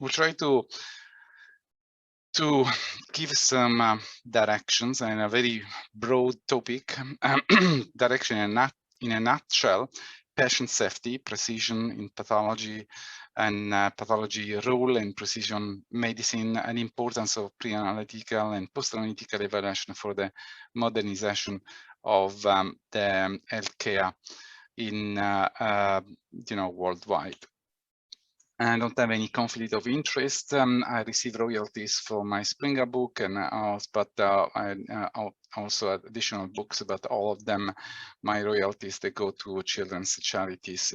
we'll try to give some directions and a very broad topic, direction in a nutshell: patient safety, precision in pathology, and pathology role in precision medicine, and importance of pre-analytical and post-analytical evaluation for the modernization of the healthcare in worldwide. I don't have any conflict of interest. I receive royalties for my Springer book, and also additional books, but all of them, my royalties, they go to children's charities.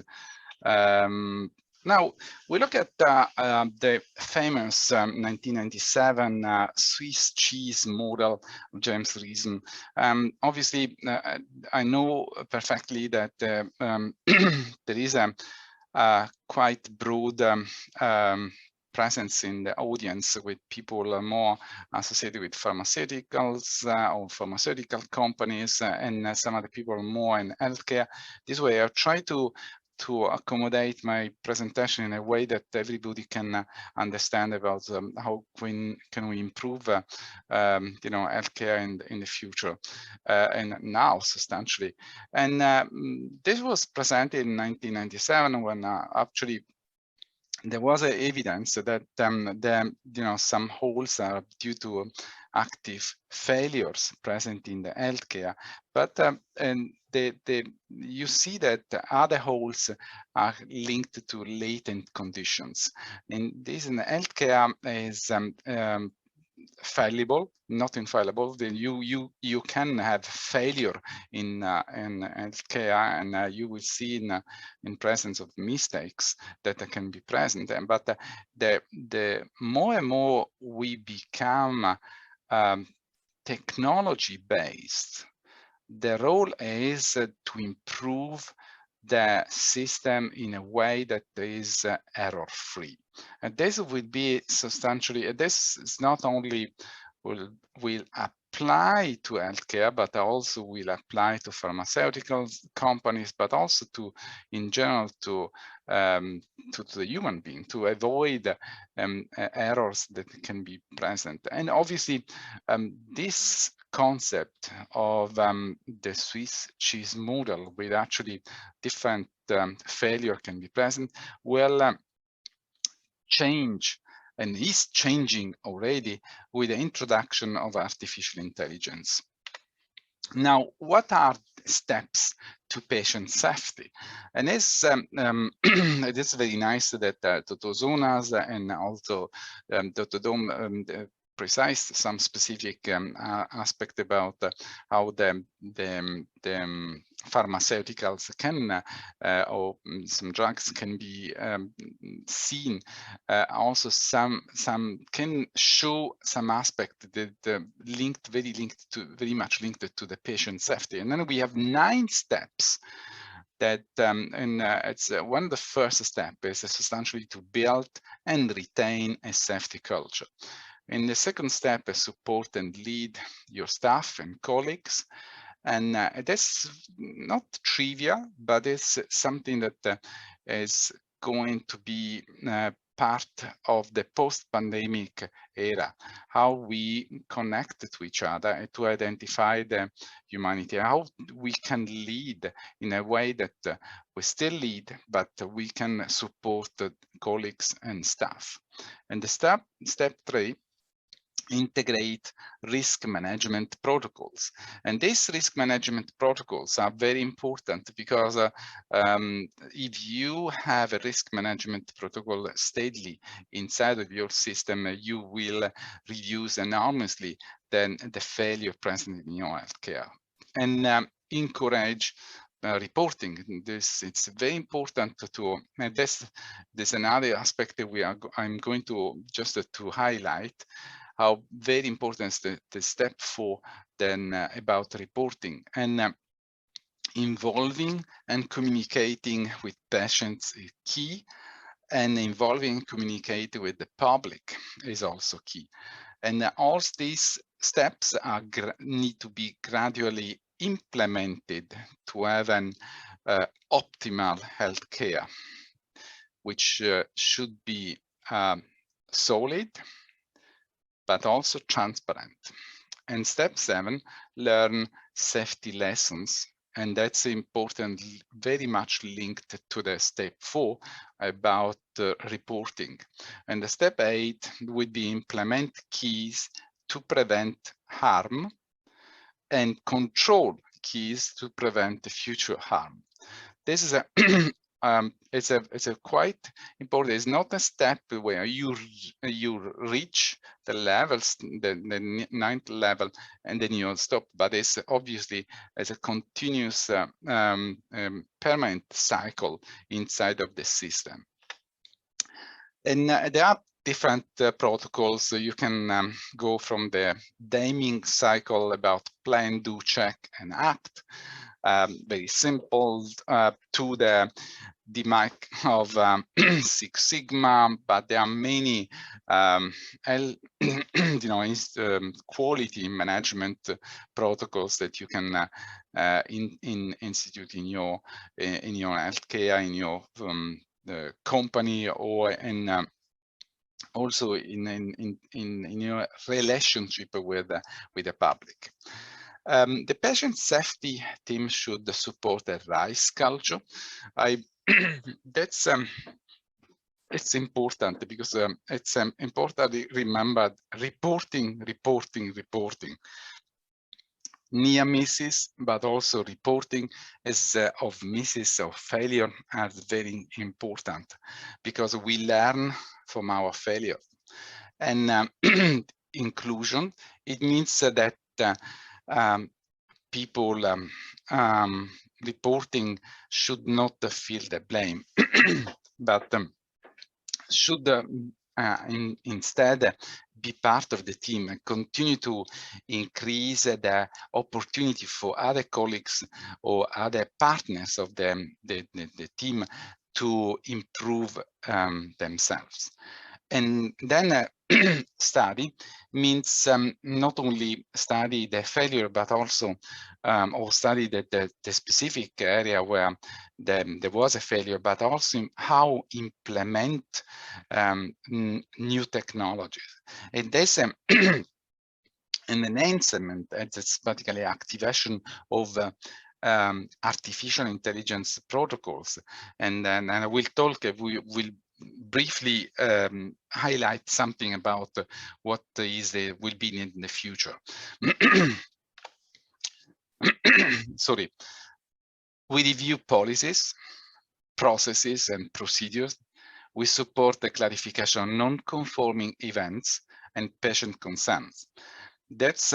Now we look at the famous 1997 Swiss cheese model of James Reason. Obviously, I know perfectly that there is a quite broad presence in the audience, with people more associated with pharmaceuticals or pharmaceutical companies, and some other people more in healthcare. This way, I try to accommodate my presentation in a way that everybody can understand about how can we improve healthcare in the future and now substantially. And this was presented in 1997, when actually there was evidence that some holes are due to active failures present in the healthcare, but you see that other holes are linked to latent conditions, and this in the healthcare is fallible, not infallible. Then you can have failure in healthcare, and you will see in presence of mistakes that can be present. But the more and more we become technology based, the role is to improve the system in a way that is error free. And this will be substantially, this is not only will apply to healthcare, but also will apply to pharmaceutical companies, but also to, in general, to the human being, to avoid errors that can be present. And obviously, this concept of the Swiss cheese model, with actually different failure can be present, will change, and is changing already, with the introduction of artificial intelligence. Now, what are steps to patient safety? And it's it is very nice that Dr. Zonas and also Dr. Dom precise some specific aspect about how the pharmaceuticals can or some drugs can be seen. Also, some can show some aspect that very much linked to the patient safety. And then we have 9 steps that and it's one of the first steps is essentially to build and retain a safety culture. In the second step is support and lead your staff and colleagues. And that's not trivial, but it's something that is going to be part of the post-pandemic era, how we connect to each other to identify the humanity, how we can lead in a way that we still lead, but we can support the colleagues and staff. And the step 3, integrate risk management protocols. And these risk management protocols are very important, because if you have a risk management protocol steadily inside of your system, you will reduce enormously then the failure present in your healthcare. And encourage reporting. It's very important to, and this another aspect that I'm going to just to highlight, how very important is the step 4 then about reporting. And involving and communicating with patients is key, and involving and communicating with the public is also key. And all these steps need to be gradually implemented to have an optimal healthcare, which should be solid, but also transparent. And step 7, learn safety lessons. And that's important, very much linked to the step 4 about reporting. And the step 8 would be implement keys to prevent harm and control keys to prevent the future harm. This is a it's a quite important. It's not a step where you reach the levels, the 9th level, and then you stop. But it's obviously as a continuous permanent cycle inside of the system. And there are different protocols. You can go from the daeming cycle about plan, do, check, and act. Very simple, to the DMAIC of Six Sigma, but there are many quality management protocols that you can institute in your healthcare, in your company, or in also in your relationship with the public. The patient safety team should support a RISE culture. That's it's important because it's important to remember reporting. Near misses, but also reporting of misses or failure are very important because we learn from our failure. And inclusion, it means that people reporting should not feel the blame, but should instead be part of the team and continue to increase the opportunity for other colleagues or other partners of the team to improve themselves. And then study means not only study the failure, but also or study the specific area where there was a failure, but also how implement new technologies. And there's an enhancement, it's basically activation of artificial intelligence protocols. And then I will talk, we will briefly highlight something about what will be in the future. Sorry. We review policies, processes, and procedures. We support the clarification of non-conforming events and patient consents. That's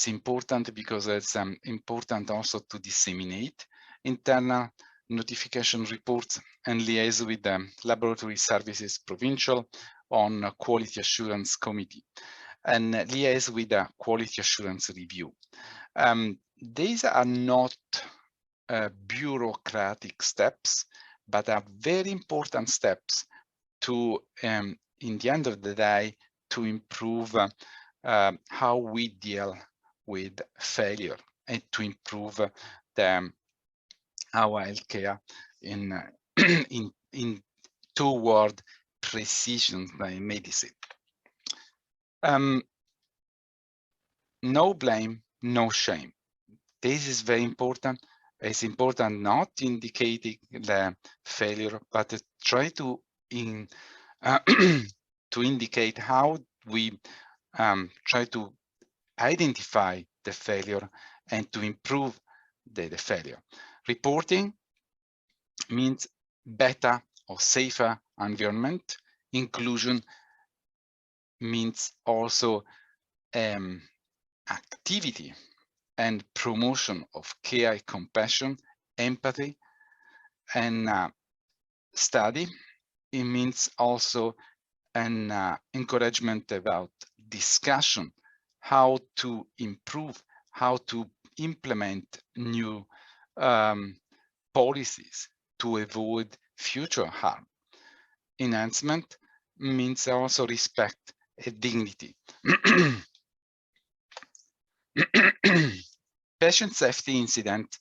important because it's important also to disseminate internal notification reports and liaise with the Laboratory Services Provincial on Quality Assurance Committee and liaise with the Quality Assurance Review. These are not bureaucratic steps, but are very important steps to, in the end of the day, to improve how we deal with failure and to improve our healthcare in toward precision medicine. No blame, no shame. This is very important. It's important not indicating the failure, but to try to to indicate how we try to identify the failure and to improve the failure. Reporting means better or safer environment. Inclusion means also activity and promotion of care, compassion, empathy, and study. It means also an encouragement about discussion, how to improve, how to implement new policies to avoid future harm. Enhancement means also respect and dignity. Patient safety incidents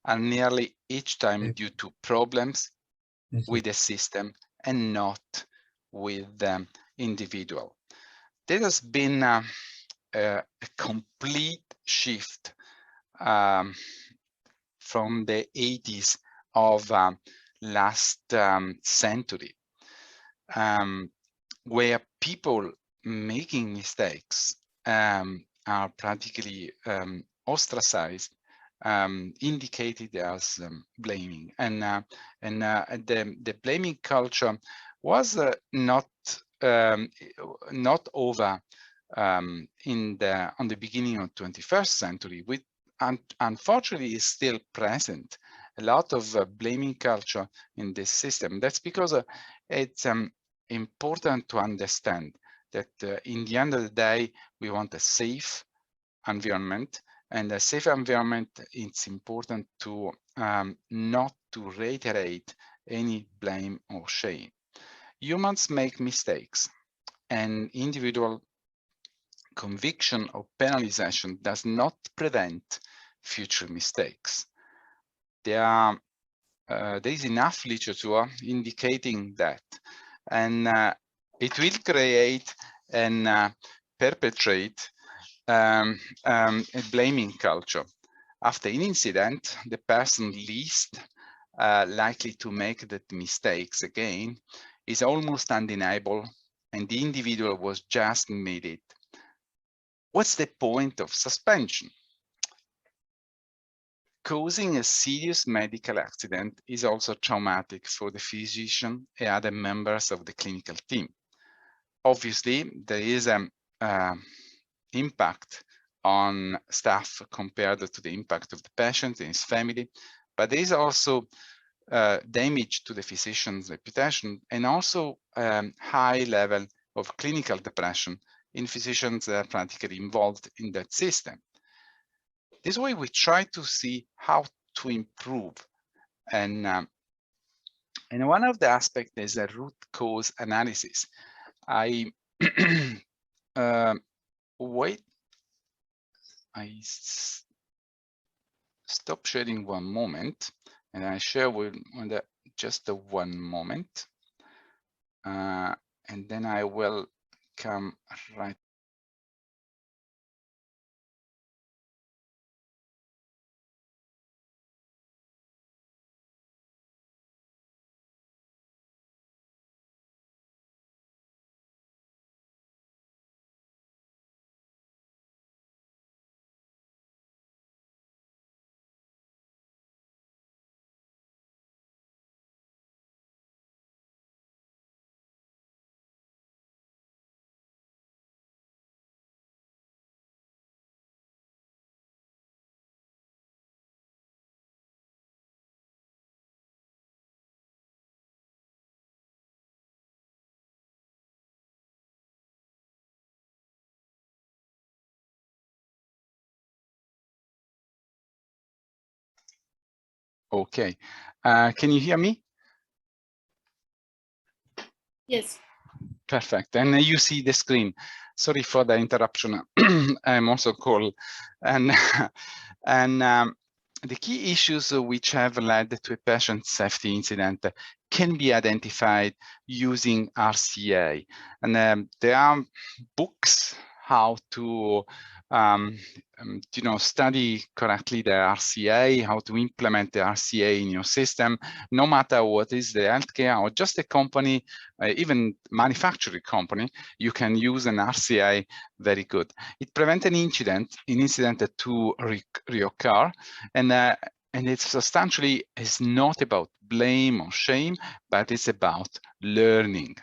are nearly each time due to problems with the system and not with the individual. There has been a complete shift from the 80s of last century, where people making mistakes are practically ostracized, indicated as blaming, and the blaming culture was not over on the beginning of 21st century, which unfortunately is still present. A lot of blaming culture in this system. That's because it's important to understand that in the end of the day, we want a safe environment, and a safe environment, it's important to not to reiterate any blame or shame. Humans make mistakes, and individual conviction or penalization does not prevent future mistakes. There is enough literature indicating that, and it will create and perpetrate a blaming culture. After an incident, the person least likely to make the mistakes again is almost undeniable, and the individual was just made it. What's the point of suspension? Causing a serious medical accident is also traumatic for the physician and other members of the clinical team. Obviously, there is an impact on staff compared to the impact of the patient and his family, but there is also damage to the physician's reputation, and also high level of clinical depression in physicians that are practically involved in that system. This way we try to see how to improve, and one of the aspects is a root cause analysis. I stop sharing one moment, and I share with just one moment, and then I will come right. Okay, can you hear me? Yes. Perfect, and you see the screen. Sorry for the interruption. I'm also cold, and the key issues which have led to a patient safety incident can be identified using RCA, and there are books how to study correctly the RCA, how to implement the RCA in your system, no matter what is the healthcare or just a company, even manufacturing company, you can use an RCA very good. It prevents an incident to reoccur, and it's substantially is not about blame or shame, but it's about learning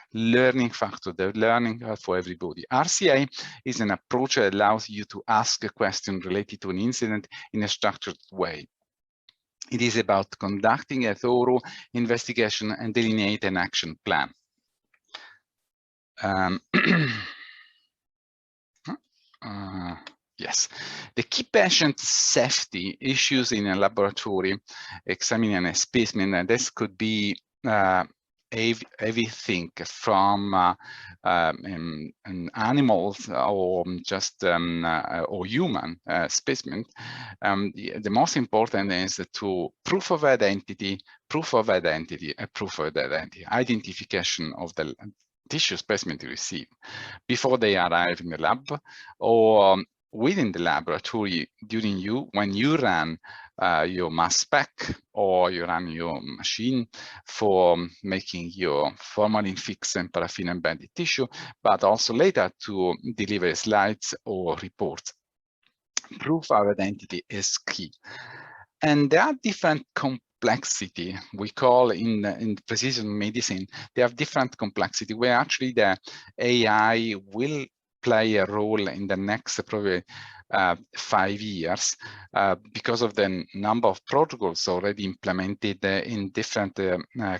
factor, the learning for everybody. RCA is an approach that allows you to ask a question related to an incident in a structured way. It is about conducting a thorough investigation and delineate an action plan. Yes, the key patient safety issues in a laboratory examining a specimen, and this could be everything from an animal or just or human specimen. The most important is to proof of identity, identification of the tissue specimen to receive before they arrive in the lab, or within the laboratory when you run your mass spec, or you run your machine for making your formalin fixed and paraffin embedded tissue, but also later to deliver slides or reports. Proof of identity is key. And there are different complexity we call in precision medicine. They have different complexity where actually the AI will play a role in the next probably 5 years because of the number of protocols already implemented in different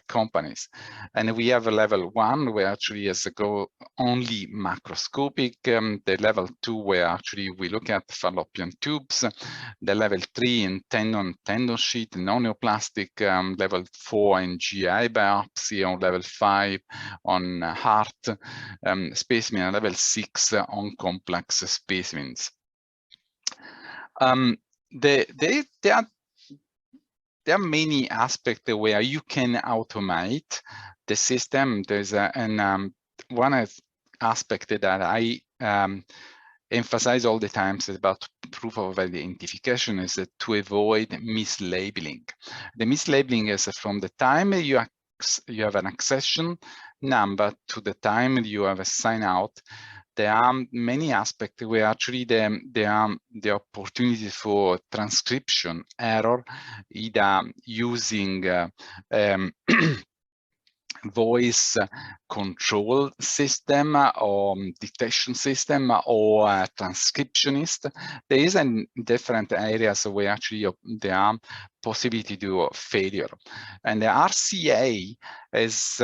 companies. And we have a level 1 where actually has to go only macroscopic, the level 2 where actually we look at fallopian tubes, the level 3 in tendon sheet, non-neoplastic, level 4 in GI biopsy, on level 5 on heart specimen, and level 6 on complex specimens. There are many aspects where you can automate the system. There's one aspect that I emphasize all the time is about proof of identification, is to avoid mislabeling. The mislabeling is from the time you have an accession number to the time you have a sign out. There are many aspects where actually there are the opportunity for transcription error, either using voice control system or dictation system or transcriptionist. There is in different areas where actually there are possibility to failure, and the RCA is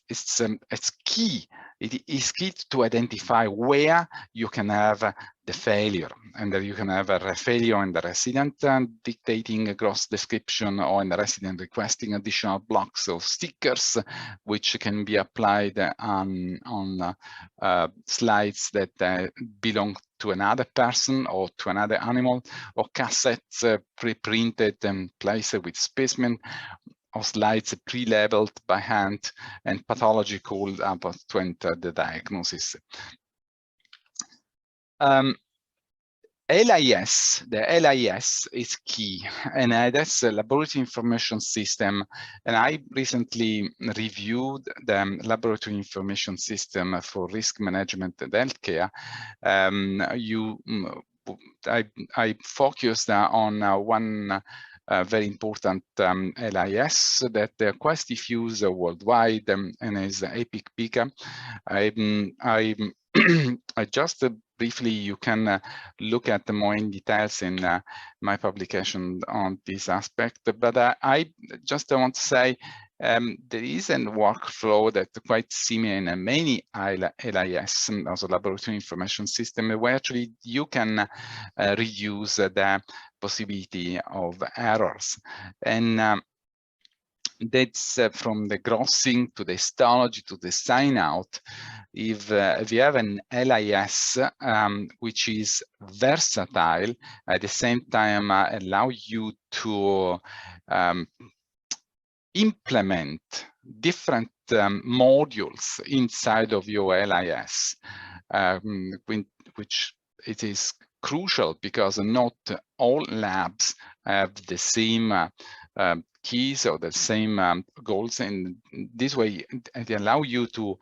it's key. It is key to identify where you can have the failure, and that you can have a failure in the resident dictating a gross description, or in the resident requesting additional blocks or stickers, which can be applied on slides that belong to another person or to another animal, or cassettes pre-printed and placed with specimen, or slides pre-labeled by hand, and pathology called up to enter the diagnosis. LIS, the LIS is key, and that's a laboratory information system. And I recently reviewed the laboratory information system for risk management and healthcare. I focused on one very important LIS that quite diffuse worldwide, and is EPIC-PICA. I just briefly, you can look at more in details in my publication on this aspect, but I just want to say there is a workflow that's quite similar in many LIS, also laboratory information system, where actually you can reduce the possibility of errors. And that's from the grossing to the histology to the sign out. If you have an LIS which is versatile, at the same time allow you to implement different modules inside of your LIS, which it is crucial because not all labs have the same keys or the same goals. In this way, it allow you to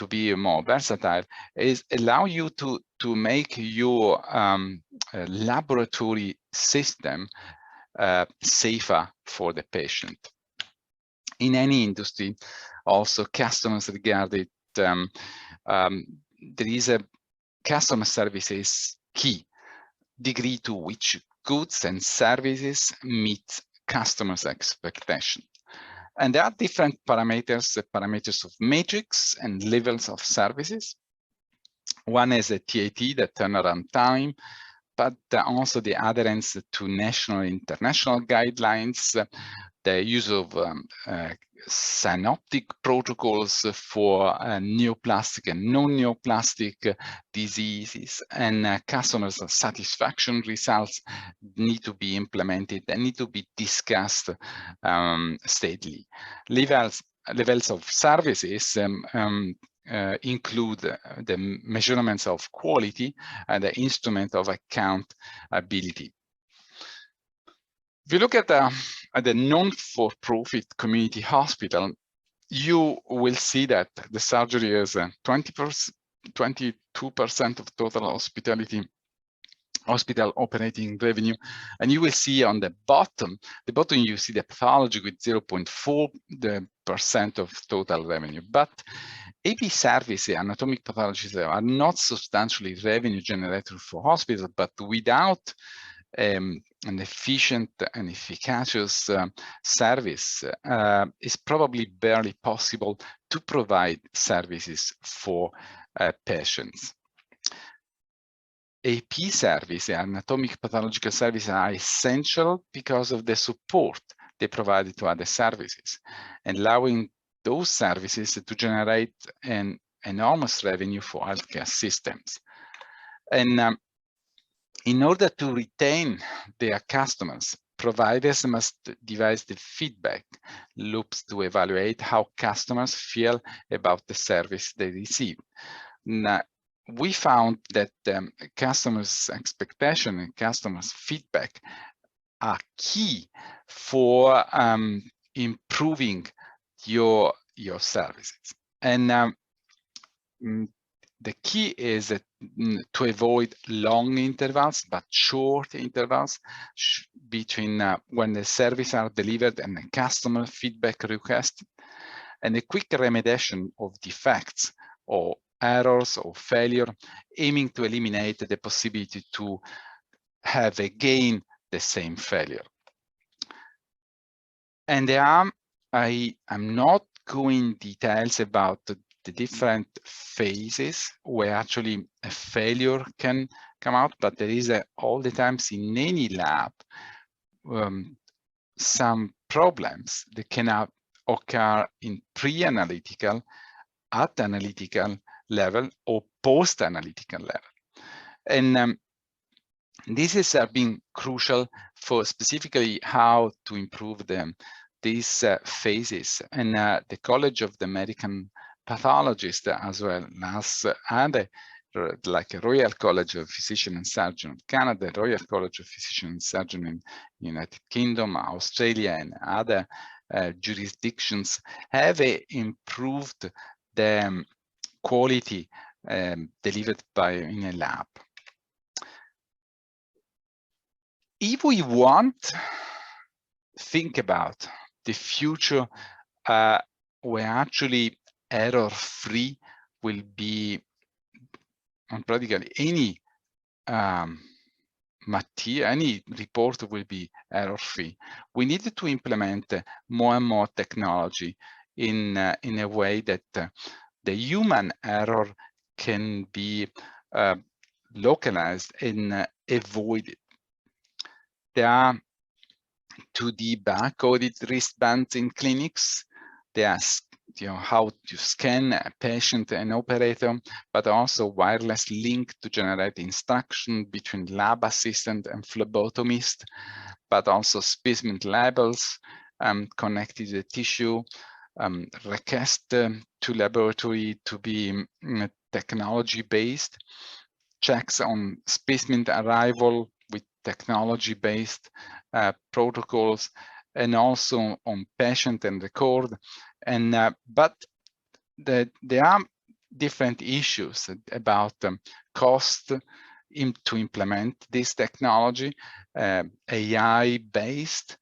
be more versatile. Is allow you to make your laboratory system safer for the patient. In any industry, also customers regard it. There is a customer service is key. Degree to which goods and services meet customers' expectation. And there are different parameters, parameters of matrix and levels of services. One is a TAT, the turnaround time, but also the adherence to national and international guidelines, the use of synoptic protocols for neoplastic and non-neoplastic diseases, and customers' satisfaction results need to be implemented and need to be discussed steadily. Levels of services include the measurements of quality and the instrument of accountability. If you look at the non-for-profit community hospital, you will see that the surgery is 22% of total hospital operating revenue, and you will see on the bottom you see the pathology with 0.4% of total revenue. But AP services, anatomic pathologies, are not substantially revenue generator for hospitals, but without an efficient and efficacious service, it's probably barely possible to provide services for patients. AP service, anatomic pathological services, are essential because of the support they provide to other services, allowing those services to generate an enormous revenue for healthcare systems. And in order to retain their customers, providers must devise the feedback loops to evaluate how customers feel about the service they receive. Now, we found that customers' expectation and customers' feedback are key for improving your services. And the key is to avoid long intervals, but short intervals between when the services are delivered and the customer feedback request, and a quick remediation of defects or errors or failure, aiming to eliminate the possibility to have again the same failure. And I am not going details about the different phases where actually a failure can come out, but there is all the times in any lab some problems that can occur in pre-analytical, at analytical level, or post-analytical level. And this has been crucial for specifically how to improve these phases. And the College of the American Pathologists, as well as other, like a Royal College of Physicians and Surgeons in Canada, Royal College of Physicians and Surgeons in United Kingdom, Australia, and other jurisdictions, have improved the quality delivered in a lab. If we want to think about the future where actually error-free will be on practically any material, any report will be error-free, we need to implement more and more technology in a way that the human error can be localized and avoided. There are 2D barcoded wristbands in clinics. There are how to scan a patient and operator, but also wireless link to generate instruction between lab assistant and phlebotomist, but also specimen labels connected to the tissue, request to laboratory to be technology-based, checks on specimen arrival with technology-based protocols, and also on patient and record. And but there are different issues about cost to implement this technology, AI-based,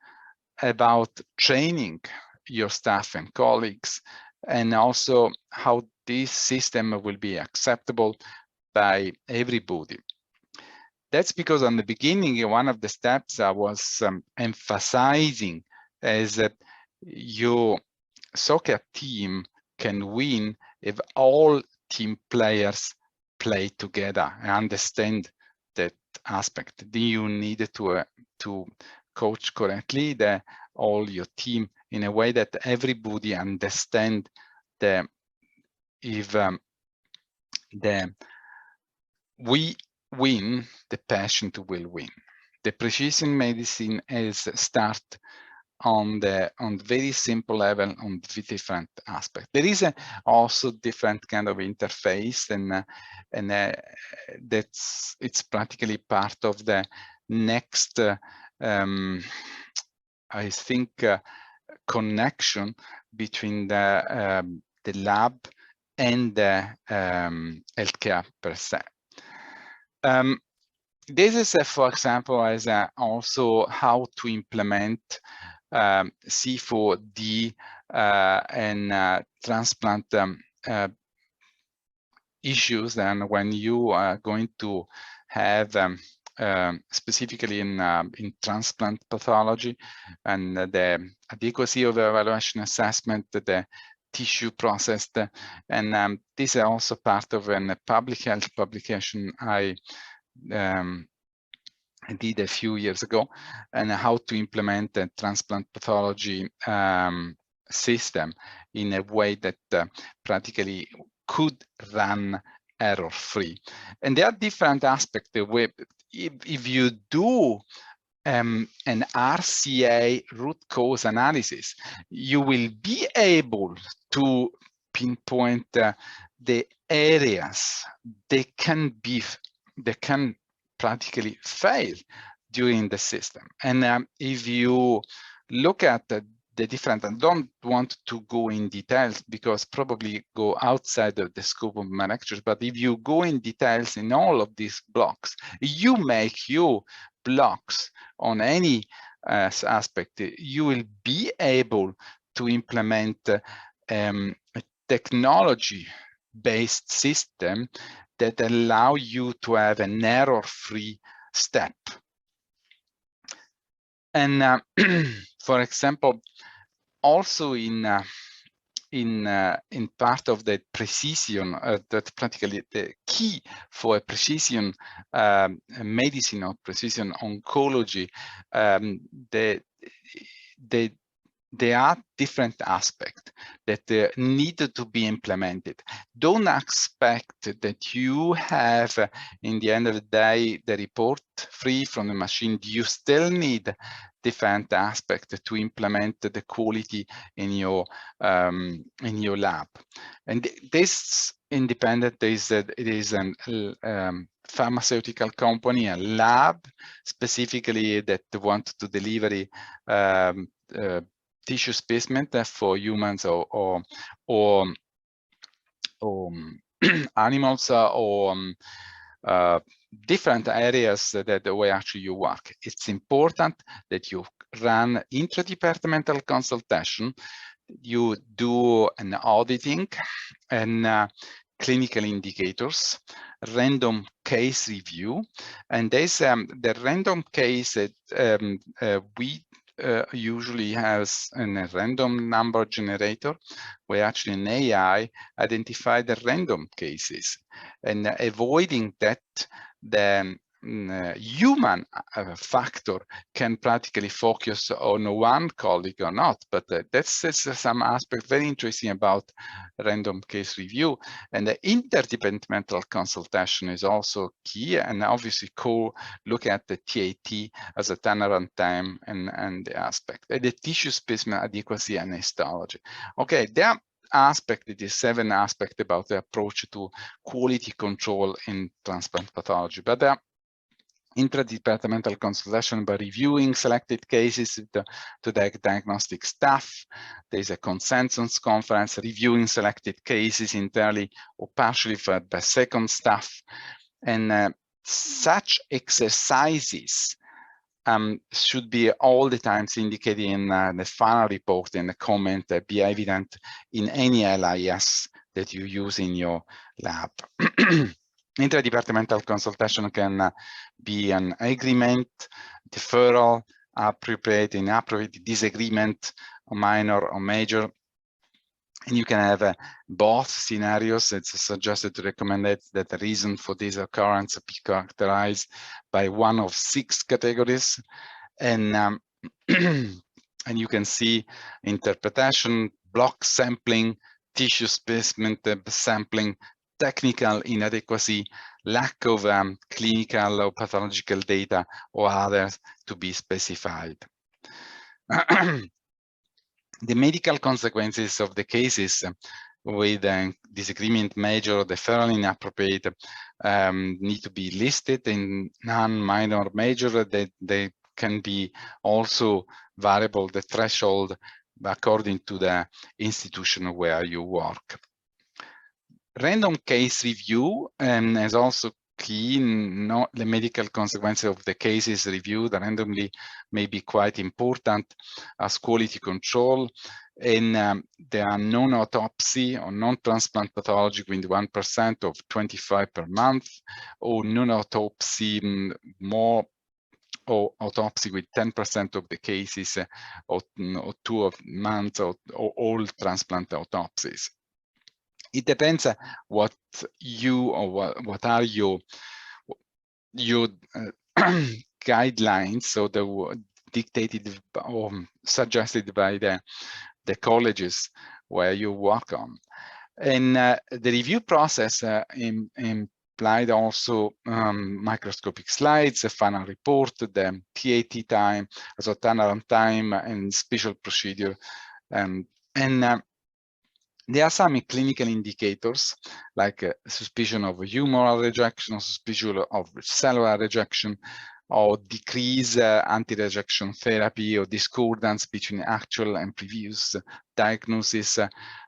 about training your staff and colleagues, and also how this system will be acceptable by everybody. That's because on the beginning, one of the steps I was emphasizing is that your soccer team can win if all team players play together and understand that aspect. Then you need to coach correctly all your team in a way that everybody understand we win, the patient will win. The precision medicine is start on the very simple level on the different aspects. There is also different kind of interface, and it's practically part of the next I think connection between the lab and the healthcare per se. This is, for example, as also how to implement C4D and transplant issues. And when you are going to have specifically in transplant pathology and the adequacy of the evaluation assessment, the tissue processed, and this is also part of a public health publication I did a few years ago, and how to implement a transplant pathology system in a way that practically could run error-free. And there are different aspects. If you do an RCA root cause analysis, you will be able to pinpoint the areas that can practically fail during the system. And if you look at the different, I don't want to go in details because probably go outside of the scope of my lectures, but if you go in details in all of these blocks, you make your blocks on any aspect, you will be able to implement a technology-based system that allow you to have an error-free step. And for example, also in part of the precision, that practically the key for precision medicine or precision oncology, there are different aspects that need to be implemented. Don't expect that you have, in the end of the day, the report free from the machine. You still need different aspects to implement the quality in your lab. And this independent is it is a pharmaceutical company, a lab specifically that want to deliver tissue specimen for humans or animals or different areas that where actually you work. It's important that you run intradepartmental consultation, you do an auditing and clinical indicators, random case review, and there's the random case that we usually has a random number generator where actually an AI identify the random cases, and avoiding that the human factor can practically focus on one colleague or not. But that's some aspect very interesting about random case review. And the interdepartmental consultation is also key, and obviously look at the TAT as a turnaround time and the aspect. And the tissue specimen adequacy and histology. Okay, there are aspect, it is 7 aspects about the approach to quality control in transplant pathology. But there are intradepartmental consultation by reviewing selected cases to the diagnostic staff. There's a consensus conference reviewing selected cases entirely or partially for the second staff. And such exercises should be all the times indicated in the final report and the comment that be evident in any LIS that you use in your lab. Interdepartmental consultation can be an agreement, deferral, appropriate, inappropriate, disagreement, or minor or major. And you can have both scenarios. It's suggested to recommend that the reason for this occurrence be characterized by one of 6 categories. And and you can see interpretation, block sampling, tissue specimen sampling, technical inadequacy, lack of clinical or pathological data, or others to be specified. The medical consequences of the cases with disagreement major or deferral inappropriate need to be listed in non-minor major. They can be also variable, the threshold, according to the institution where you work. Random case review is also key. The medical consequences of the cases reviewed randomly may be quite important as quality control. And there are non-autopsy or non-transplant pathology with 1% of 25 per month, or non-autopsy more, or autopsy with 10% of the cases, or 2 months, or all transplant autopsies. It depends what you, or what are your guidelines, so the dictated or suggested by the colleges where you work on. And the review process implied also microscopic slides, a final report, the TAT time, so turnaround time, and special procedure. There are some clinical indicators, like suspicion of humoral rejection, or suspicion of cellular rejection, or decrease anti-rejection therapy, or discordance between actual and previous diagnosis,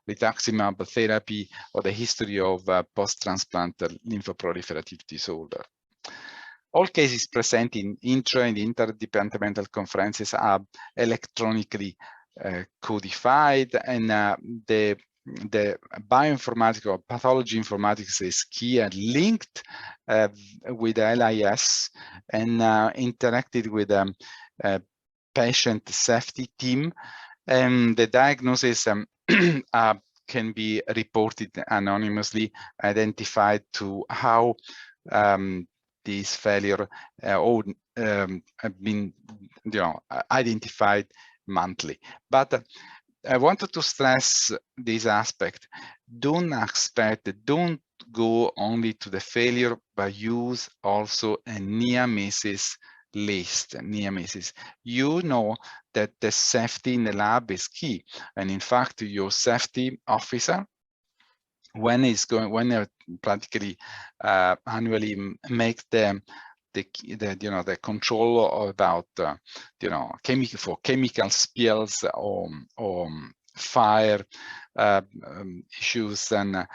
rituximab therapy, or the history of post-transplant lymphoproliferative disorder. All cases present in intra and interdepartmental conferences are electronically codified, and the bioinformatics or pathology informatics is key and linked with LIS, and interacted with patient safety team. And the diagnosis can be reported anonymously, identified to how this failure have been identified monthly. But I wanted to stress this aspect. Don't go only to the failure, but use also a near misses list. Near misses. You know that the safety in the lab is key, and in fact, your safety officer, when practically annually make the control about chemical spills or fire issues, and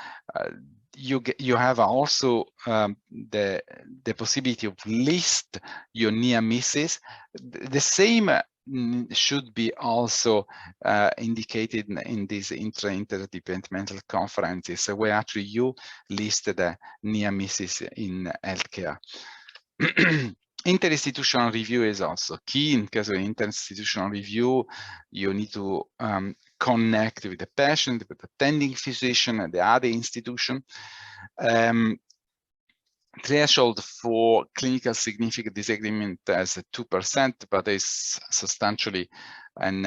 you have also the possibility of list your near misses. The same should be also indicated in these interdepartmental conferences, where actually you list the near misses in healthcare. Interinstitutional review is also key. In case of interinstitutional review, you need to connect with the patient, with the attending physician, and the other institution. Threshold for clinical significant disagreement as 2%, but is substantially, and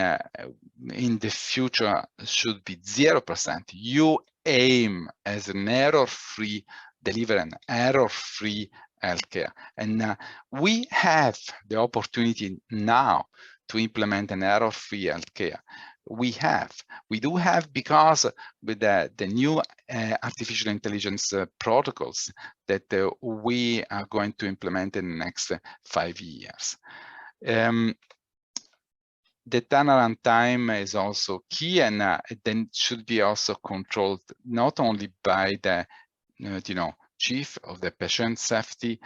in the future should be 0%. You aim as an error-free delivery, an error-free healthcare, and we have the opportunity now to implement an error-free healthcare. We do have, because with the new artificial intelligence protocols that we are going to implement in the next 5 years. The turnaround time is also key, and then should be also controlled not only by the chief of the patient safety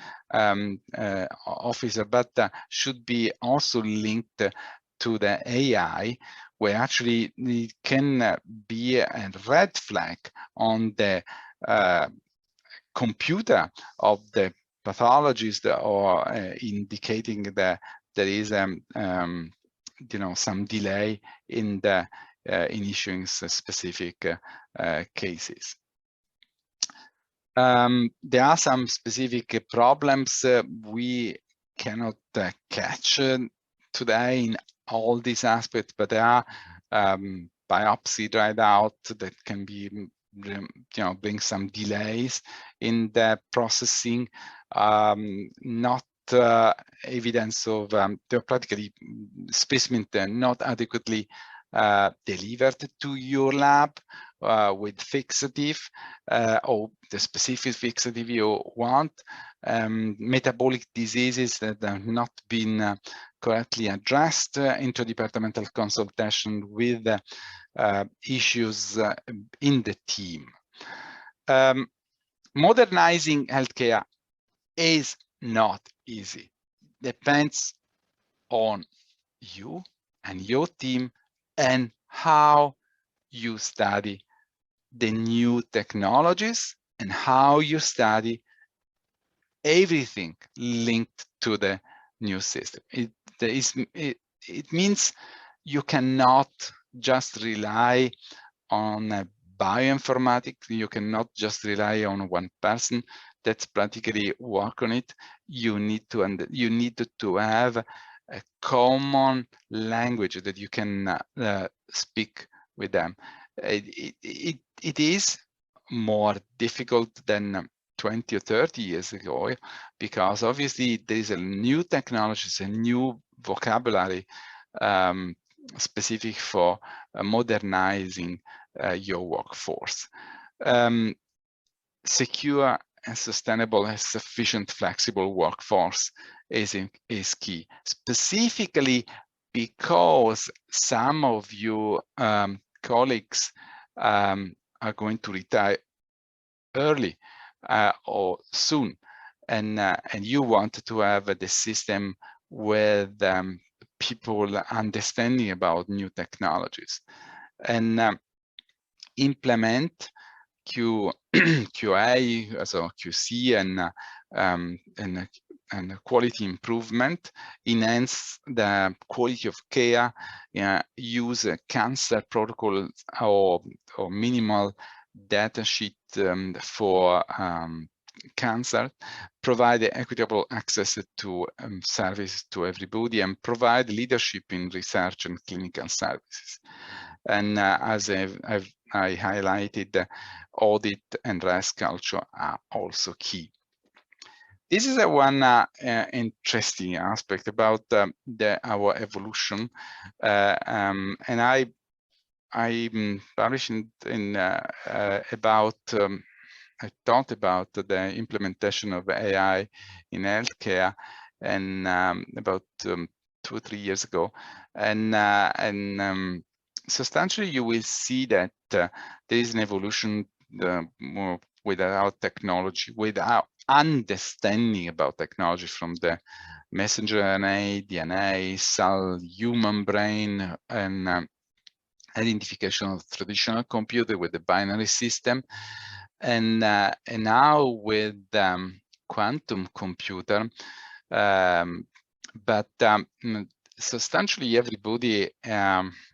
officer, but should be also linked to the AI, where actually it can be a red flag on the computer of the pathologist, or indicating that there is some delay in the in issuing specific cases. There are some specific problems we cannot catch today in all these aspects, but there are biopsy dried out that can be bring some delays in the processing. Not evidence of practically specimen not adequately delivered to your lab with fixative or the specific fixative you want, metabolic diseases that have not been correctly addressed, interdepartmental consultation with issues in the team. Modernizing healthcare is not easy. Depends on you and your team and how you study the new technologies and how you study everything linked to the new system. It means you cannot just rely on bioinformatics. You cannot just rely on one person that's practically work on it. You need to have a common language that you can speak with them. It is more difficult than 20 or 30 years ago, because obviously there is a new technologies, a new vocabulary specific for modernizing your workforce. Secure and sustainable and sufficient flexible workforce is key, specifically because some of your colleagues are going to retire early or soon, and you want to have the system with people understanding about new technologies, and implement QA, so QC, and quality improvement, enhance the quality of care, use a cancer protocol or minimal data sheet for cancer, provide equitable access to services to everybody, and provide leadership in research and clinical services. And as I highlighted, audit and risk culture are also key. This is one interesting aspect about our evolution, and I published I thought about the implementation of AI in healthcare, and about 2 or 3 years ago, and substantially you will see that there is an evolution more without technology, without understanding about technology, from the messenger RNA, DNA, cell, human brain, and identification of traditional computer with the binary system, and now with quantum computer, but substantially everybody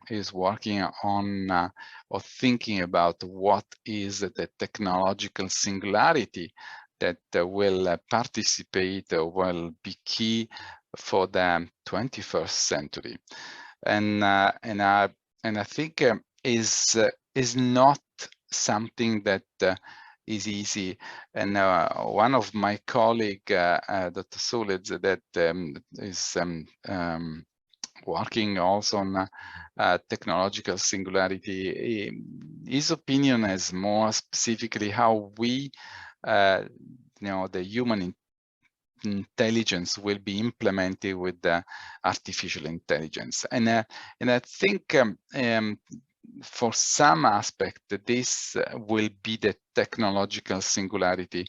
is working on or thinking about what is the technological singularity that will participate or will be key for the 21st century, and I think is not something that is easy. And one of my colleague, Dr. Sulitz, that is working also on technological singularity, his opinion is more specifically how we, the human intelligence will be implemented with the artificial intelligence, and I think for some aspect this will be the technological singularity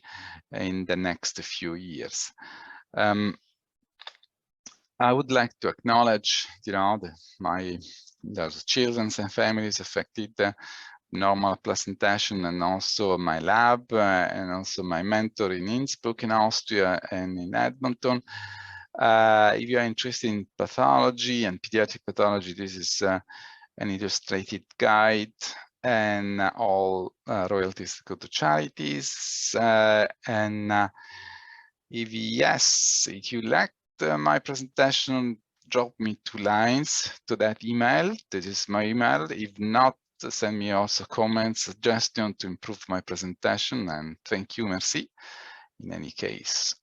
in the next few years. I would like to acknowledge, there's children and families affected, normal presentation, and also my lab, and also my mentor in Innsbruck in Austria and in Edmonton. If you are interested in pathology and pediatric pathology, this is an illustrated guide, and all royalties go to charities. And if you liked my presentation, drop me 2 lines to that email. This is my email. If not, send me also comments, suggestions to improve my presentation, and thank you, merci, in any case.